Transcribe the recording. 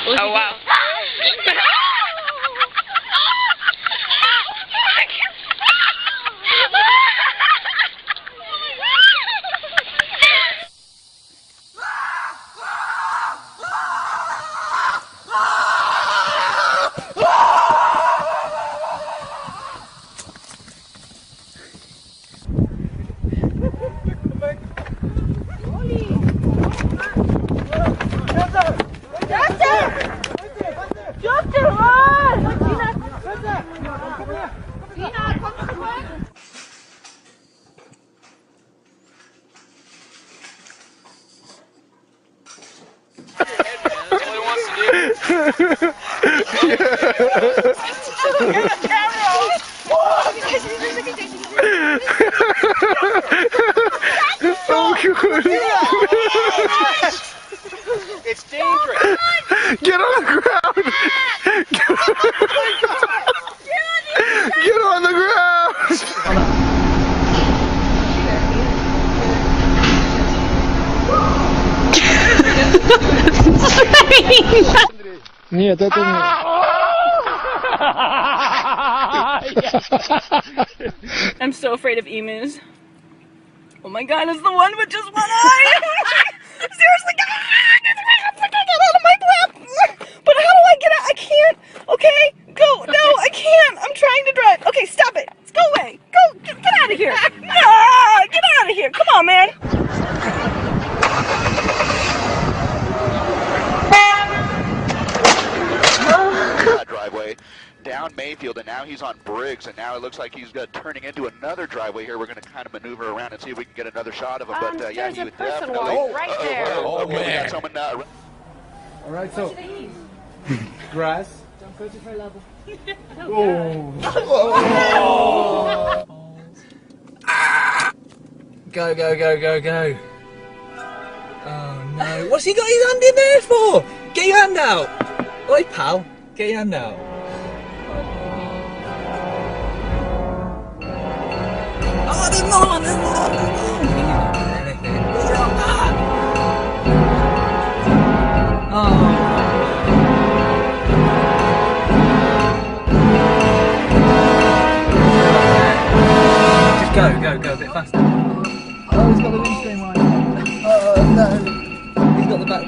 Oh wow. It's dangerous. Get on the ground. Get on the ground. Нет, это не. I'm so afraid of emus. Oh my god, it's the one with just one eye! Seriously, get out of my lap! But how do I get out? I can't! Okay, go! No, I can't! I'm trying to drive! Okay, stop it! Go away! Go! Get out of here! Ah, get out of here! Come on, man! Driveway down Mayfield, and now he's on Briggs, and now it looks like he's turning into another driveway here. We're going to kind of maneuver around and see if we can get another shot of him. But yeah, he would definitely. Right there. Okay, we got someone. All right, so grass. Don't go to her level. Go, go, go, go, go. Oh no. What's he got his hand in there for? Get your hand out. Oi, pal. Get your hand out. Oh, there's more, there's more, there's more. Oh. Just go, go, go a bit faster. Oh, he's got the windscreen right. Oh no. He's got the back.